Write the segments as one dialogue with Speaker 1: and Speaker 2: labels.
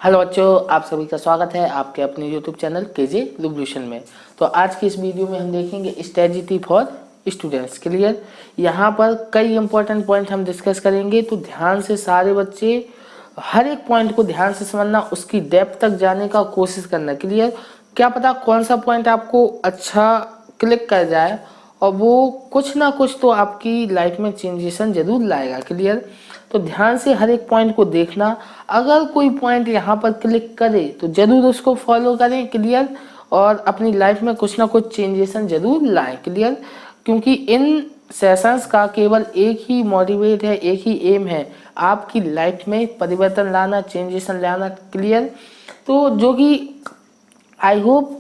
Speaker 1: Hello बच्चों, आप सभी का स्वागत है आपके अपने यूट्यूब चैनल केजे रिवोल्यूशन में। तो आज की इस वीडियो में हम देखेंगे स्ट्रेटजी फॉर स्टूडेंट्स। क्लियर। यहाँ पर कई इंपॉर्टेंट पॉइंट हम डिस्कस करेंगे, तो ध्यान से सारे बच्चे हर एक पॉइंट को ध्यान से समझना, उसकी डेप्थ तक जाने का कोशिश करना। क्लियर। क्या पता कौन सा पॉइंट आपको अच्छा क्लिक कर जाए और वो कुछ ना कुछ तो आपकी लाइफ में चेंजेसन जरूर लाएगा। क्लियर। तो ध्यान से हर एक पॉइंट को देखना, अगर कोई पॉइंट यहाँ पर क्लिक करे तो जरूर उसको फॉलो करें। क्लियर। और अपनी लाइफ में कुछ ना कुछ चेंजेसन जरूर लाएं। क्लियर। क्योंकि इन सेशंस का केवल एक ही मोटिवेट है, एक ही एम है, आपकी लाइफ में परिवर्तन लाना, चेंजेसन लाना। क्लियर। तो जो कि आई होप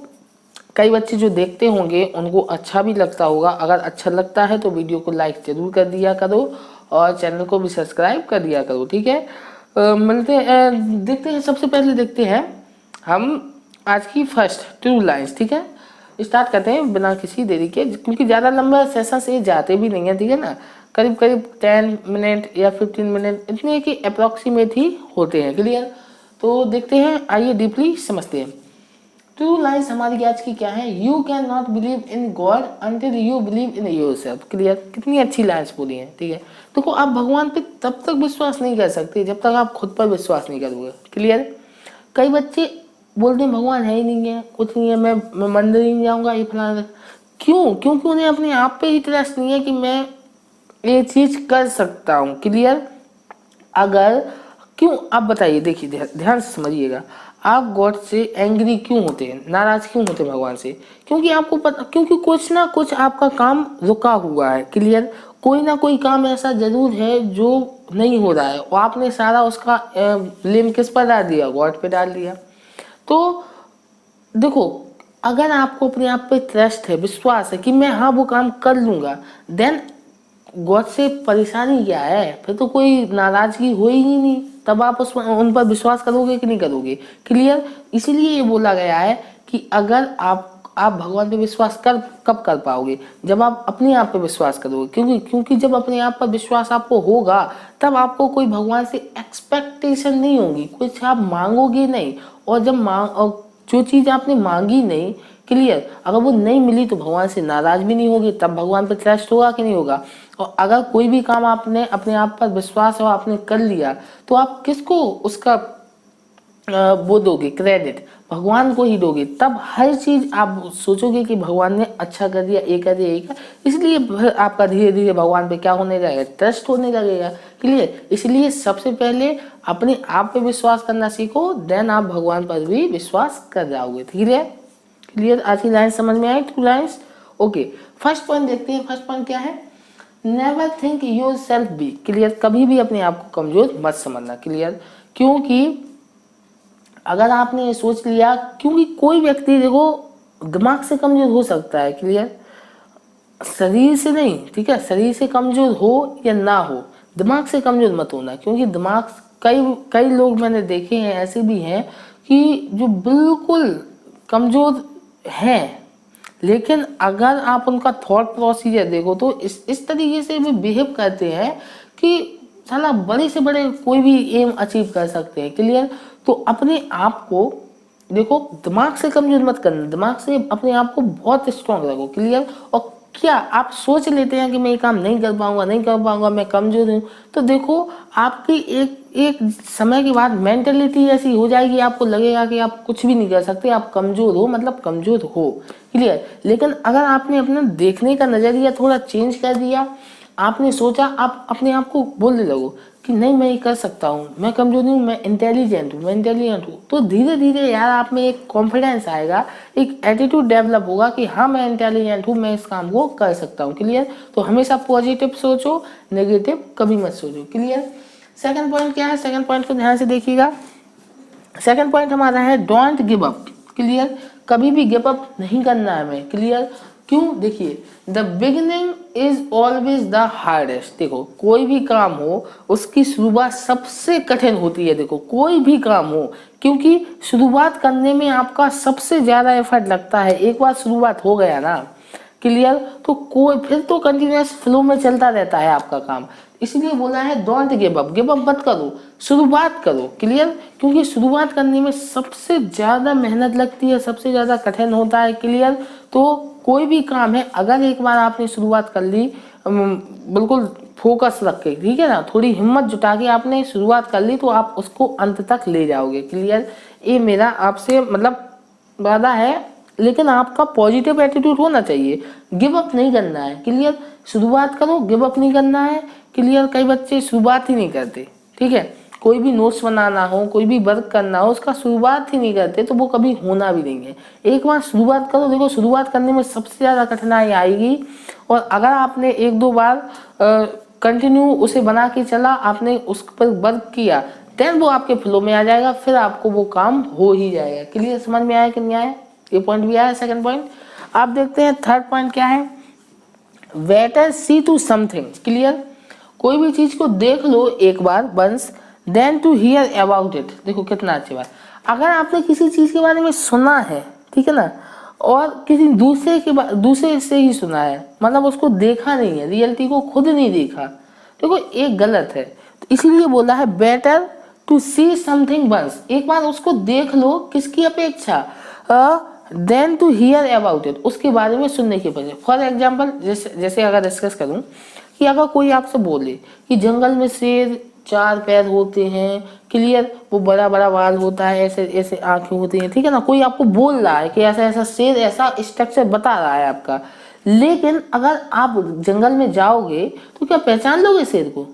Speaker 1: कई बच्चे जो देखते होंगे उनको अच्छा भी लगता होगा। अगर अच्छा लगता है तो वीडियो को लाइक जरूर कर दिया करो और चैनल को भी सब्सक्राइब कर दिया करो। ठीक है। देखते हैं, सबसे पहले देखते हैं हम आज की फर्स्ट टू लाइन्स। ठीक है, स्टार्ट करते हैं बिना किसी देरी के, क्योंकि ज़्यादा लंबा सेशन से जाते भी नहीं है। ठीक है ना, करीब करीब 10 मिनट या 15 मिनट इतने की अप्रॉक्सीमेट ही होते हैं। क्लियर। तो देखते हैं, आइए डीपली समझते हैं। टू लाइन्स हमारी आज की क्या है? You can not believe in God until you believe in yourself. Clear. कितनी अच्छी लाइन्स बोली हैं। ठीक है। देखो, आप भगवान पे तब तक विश्वास नहीं कर सकते जब तक आप खुद पर विश्वास नहीं करोगे। क्लियर। कई बच्चे बोलते हैं भगवान है ही नहीं है, कुछ नहीं है, मैं मंदिर ही नहीं जाऊंगा, ये फलाना। क्यों? क्योंकि उन्हें अपने आप पे ही ट्रस्ट नहीं है कि मैं ये चीज कर सकता हूँ। क्लियर। अगर क्यों, आप बताइए, देखिए ध्यान से समझिएगा, आप गॉड से एंग्री क्यों होते हैं, नाराज क्यों होते हैं भगवान से? क्योंकि आपको पता, क्योंकि कुछ ना कुछ आपका काम रुका हुआ है। क्लियर। कोई ना कोई काम ऐसा जरूर है जो नहीं हो रहा है और आपने सारा उसका ब्लेम किस पर डाल दिया? गॉड पे डाल दिया। तो देखो, अगर आपको अपने आप पे ट्रस्ट है, विश्वास है कि मैं हाँ वो काम कर लूंगा, देन गॉड से परेशानी क्या है? फिर तो कोई नाराजगी हो ही नहीं, तब आप उन पर विश्वास करोगे कि नहीं करोगे? क्लियर। इसीलिए ये बोला गया है कि अगर आप भगवान पे विश्वास कब कर पाओगे? जब आप अपने आप पे विश्वास करोगे। क्योंकि जब अपने आप पर विश्वास आपको होगा तब आपको कोई भगवान से एक्सपेक्टेशन नहीं होगी, कुछ आप मांगोगे नहीं। और जब और जो चीज आपने मांगी नहीं, क्लियर, अगर वो नहीं मिली तो भगवान से नाराज भी नहीं होगी, तब भगवान पे ट्रस्ट होगा कि नहीं होगा? और अगर कोई भी काम आपने अपने आप पर विश्वास और आपने कर लिया तो आप किसको उसका वो दोगे? क्रेडिट भगवान को ही दोगे। तब हर चीज आप सोचोगे कि भगवान ने अच्छा कर दिया, ये कर दिया, ये कर, इसलिए आपका धीरे धीरे भगवान पे क्या होने लगेगा? ट्रस्ट होने लगेगा। क्लियर। इसलिए सबसे पहले अपने आप पे विश्वास करना सीखो, देन आप भगवान पर भी विश्वास कर जाओगे। क्लियर। क्लियर। आज की लाइन समझ में आई? Two lines. Okay, first point देखते हैं। फर्स्ट पॉइंट क्या है? Never think yourself be. Clear. कभी भी अपने आप को कमजोर मत समझना। क्लियर। क्योंकि अगर आपने ये सोच लिया, क्योंकि कोई व्यक्ति देखो दिमाग से कमजोर हो सकता है। क्लियर। शरीर से नहीं। ठीक है, शरीर से कमजोर हो या ना हो, दिमाग से कमजोर मत होना। क्योंकि दिमाग, कई कई लोग मैंने देखे हैं ऐसे भी हैं कि जो बिल्कुल कमजोर हैं, लेकिन अगर आप उनका थॉट प्रोसीजर देखो तो इस तरीके से भी बिहेव करते हैं कि साला बड़े से बड़े कोई भी एम अचीव कर सकते हैं। क्लियर। तो अपने आप को देखो, दिमाग से कमजोर मत करना, दिमाग से अपने आप को बहुत स्ट्रॉन्ग रखो। क्लियर। और क्या आप सोच लेते हैं कि मैं ये काम नहीं कर पाऊंगा, नहीं कर पाऊंगा, मैं कमजोर हूँ, तो देखो आपकी एक एक समय के बाद मेंटेलिटी ऐसी हो जाएगी, आपको लगेगा कि आप कुछ भी नहीं कर सकते, आप कमजोर हो, मतलब कमजोर हो। क्लियर। लेकिन अगर आपने अपना देखने का नजरिया थोड़ा चेंज कर दिया, आपने सोचा, आप अपने आप को बोलने लगो कि नहीं मैं ये कर सकता हूँ, मैं कमजोर नहीं हूँ, मैं इंटेलिजेंट हूँ, मैं इंटेलिजेंट हूँ, तो धीरे धीरे यार आप में एक कॉन्फिडेंस आएगा, एक एटीट्यूड डेवलप होगा कि हाँ मैं इंटेलिजेंट हूँ, मैं इस काम को कर सकता हूँ। क्लियर। तो हमेशा पॉजिटिव सोचो, नेगेटिव कभी मत सोचो। क्लियर। सेकंड पॉइंट क्या है? सेकंड पॉइंट को ध्यान से देखिएगा। सेकंड पॉइंट हमारा है डोंट गिव अप। क्लियर। कभी भी गिव अप नहीं करना है हमें। क्लियर। क्यों? देखिए, the beginning is always the hardest. देखो, कोई भी काम हो उसकी शुरुआत सबसे कठिन होती है। देखो, कोई भी काम हो, क्योंकि शुरुआत करने में आपका सबसे ज्यादा एफर्ट लगता है। एक बार शुरुआत हो गया ना, क्लियर। तो कोई फिर तो कंटिन्यूअस फ्लो में चलता रहता है आपका काम, इसलिए बोला है don't give up, give up मत करो, शुरुआत करो, क्लियर। क्योंकि शुरुआत करने में सबसे ज़्यादा मेहनत लगती है, सबसे ज़्यादा कठिन होता है, क्लियर। तो कोई भी काम है अगर एक बार आपने शुरुआत कर ली, बिल्कुल फोकस रख के, ठीक है ना, थोड़ी हिम्मत जुटा के आपने शुरुआत कर ली तो आप उसको अंत तक ले जाओगे, क्लियर। ये मेरा आपसे मतलब वादा है, लेकिन आपका पॉजिटिव एटीट्यूड होना चाहिए, गिव अप नहीं करना है, क्लियर। शुरुआत करो, गिव अप नहीं करना है, क्लियर। कई बच्चे शुरुआत ही नहीं करते, ठीक है, कोई भी नोट्स बनाना हो, कोई भी वर्क करना हो, उसका शुरुआत ही नहीं करते तो वो कभी होना भी नहीं है। एक बार शुरुआत करो, देखो शुरुआत करने में सबसे ज़्यादा कठिनाई आएगी, और अगर आपने एक दो बार कंटिन्यू उसे बना के चला, आपने उस पर वर्क किया, देन वो आपके फ्लो में आ जाएगा, फिर आपको वो काम हो ही जाएगा, क्लियर। समझ में आया कि नहीं आया, ये पॉइंट भी आया। सेकंड पॉइंट आप देखते हैं, थर्ड पॉइंट क्या है, better see to something, clear. कोई भी चीज को देख लो एक बार once, then to hear about it. देखो कितना अच्छी बात, अगर आपने किसी चीज के बारे में सुना है, ठीक है ना, और किसी दूसरे से ही सुना है, मतलब उसको देखा नहीं है, रियलिटी को खुद नहीं देखा, देखो एक गलत है। तो इसलिए बोला है better to see something once, एक बार उसको देख लो, किसकी अपेक्षा, than to hear about it, उसके बारे में सुनने की वजह। फॉर एग्जाम्पल जैसे अगर डिस्कस करूं कि अगर कोई आपसे बोले कि जंगल में शेर 4 पैर होते हैं, क्लियर, वो बड़ा बड़ा बाल होता है, ऐसे ऐसे आंखें होती हैं, ठीक है ना, कोई आपको बोल रहा है कि ऐसा ऐसा शेर, ऐसा स्ट्रक्चर बता रहा है आपका, लेकिन अगर आप जंगल में जाओगे तो क्या पहचान लोगे शेर को?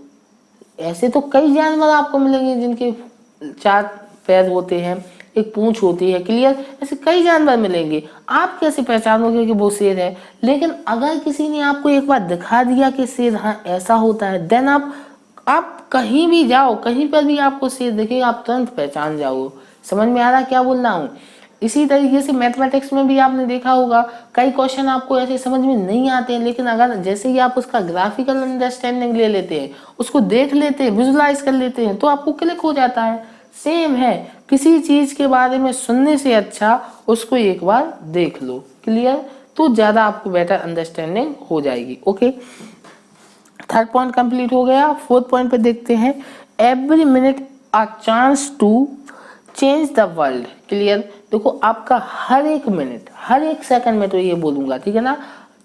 Speaker 1: ऐसे तो कई जानवर आपको मिलेंगे जिनके 4 पैर होते हैं, एक पूंछ होती है, क्लियर, ऐसे कई जानवर मिलेंगे, आप कैसे पहचानोगे कि वो शेर है? लेकिन अगर किसी ने आपको एक बार दिखा दिया कि शेर हाँ ऐसा होता है, देन आप कहीं भी जाओ, कहीं पर भी आपको शेर दिखेगा, आप तुरंत पहचान जाओ। समझ में आ रहा क्या बोल रहा हूँ? इसी तरीके से मैथमेटिक्स में भी आपने देखा होगा, कई क्वेश्चन आपको ऐसे समझ में नहीं आते हैं, लेकिन अगर जैसे ही आप उसका ग्राफिकल अंडरस्टैंडिंग ले लेते हैं, उसको देख लेते हैं, विजुलाइज कर लेते हैं, तो आपको क्लिक हो जाता है। सेम है, किसी चीज के बारे में सुनने से अच्छा उसको एक बार देख लो, क्लियर, तो ज्यादा आपको बेटर अंडरस्टैंडिंग हो जाएगी। ओके, थर्ड पॉइंट कंप्लीट हो गया। फोर्थ पॉइंट पे देखते हैं, every minute a chance to change the world, clear. देखो आपका हर एक मिनट, हर एक सेकंड में तो ये बोलूंगा, ठीक है ना,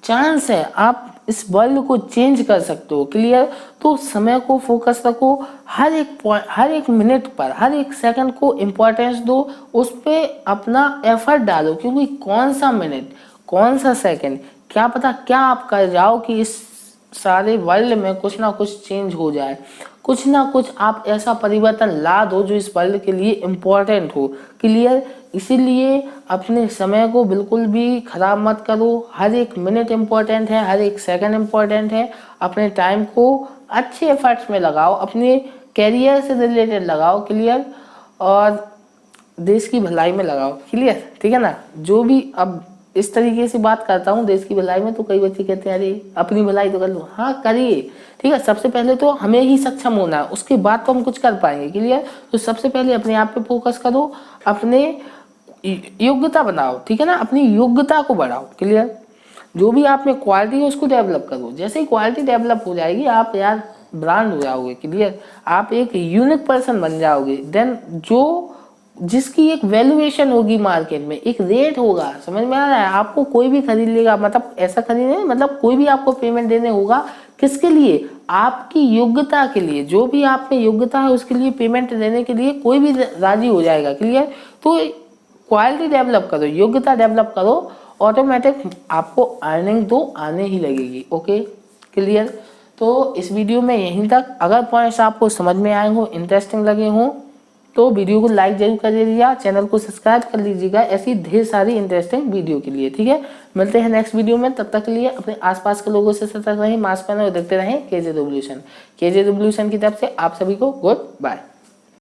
Speaker 1: चांस है, आप इस वर्ल्ड को चेंज कर सकते हो, क्लियर। तो समय को फोकस रखो, हर एक पॉइंट, हर एक मिनट पर, हर एक सेकंड को इम्पोर्टेंस दो, उस पर अपना एफर्ट डालो, क्योंकि कौन सा मिनट, कौन सा सेकंड, क्या पता क्या आप कर जाओ कि इस सारे वर्ल्ड में कुछ ना कुछ चेंज हो जाए, कुछ ना कुछ आप ऐसा परिवर्तन ला दो जो इस वर्ल्ड के लिए इम्पोर्टेंट हो, क्लियर। इसीलिए अपने समय को बिल्कुल भी खराब मत करो, हर एक मिनट इम्पोर्टेंट है, हर एक सेकंड इम्पोर्टेंट है। अपने टाइम को अच्छे एफर्ट्स में लगाओ, अपने कैरियर से रिलेटेड लगाओ, क्लियर, और देश की भलाई में लगाओ, क्लियर, ठीक है ना। जो भी अब इस तरीके से बात करता हूँ देश की भलाई में, तो कई बच्चे कहते हैं अरे अपनी भलाई तो कर लो, हाँ करिए, ठीक है। सबसे पहले तो हमें ही सक्षम होना है, उसके बाद तो हम कुछ कर पाएंगे, क्लियर। तो सबसे पहले अपने आप पे फोकस करो, अपने योग्यता बनाओ, ठीक है ना, अपनी योग्यता को बढ़ाओ, क्लियर। जो भी आप में क्वालिटी है उसको डेवलप करो, जैसे ही क्वालिटी डेवलप हो जाएगी आप यार ब्रांड हो जाओगे, क्लियर, आप एक यूनिक पर्सन बन जाओगे, देन जो जिसकी एक वैल्यूएशन होगी मार्केट में, एक रेट होगा, समझ में आ रहा है, आपको कोई भी खरीद लेगा, मतलब ऐसा खरीदने, मतलब कोई भी आपको पेमेंट देने होगा, किसके लिए, आपकी योग्यता के लिए, जो भी आप में योग्यता है उसके लिए पेमेंट देने के लिए कोई भी राजी हो जाएगा, क्लियर। तो क्वालिटी डेवलप करो, योग्यता डेवलप करो, ऑटोमेटिक आपको अर्निंग तो आने ही लगेगी। Okay, clear. तो इस वीडियो में यहीं तक, अगर पॉइंट्स आपको समझ में आए हो, इंटरेस्टिंग लगे हो, तो वीडियो को लाइक जरूर कर दीजिएगा, चैनल को सब्सक्राइब कर लीजिएगा ऐसी ढेर सारी इंटरेस्टिंग वीडियो के लिए, ठीक है। मिलते हैं नेक्स्ट वीडियो में, तब तक के लिए अपने आसपास के लोगों से सतर्क रहें, मास्क पहने और देखते रहें केजे रिवॉल्यूशन। केजे रिवॉल्यूशन की तरफ से आप सभी को गुड बाय।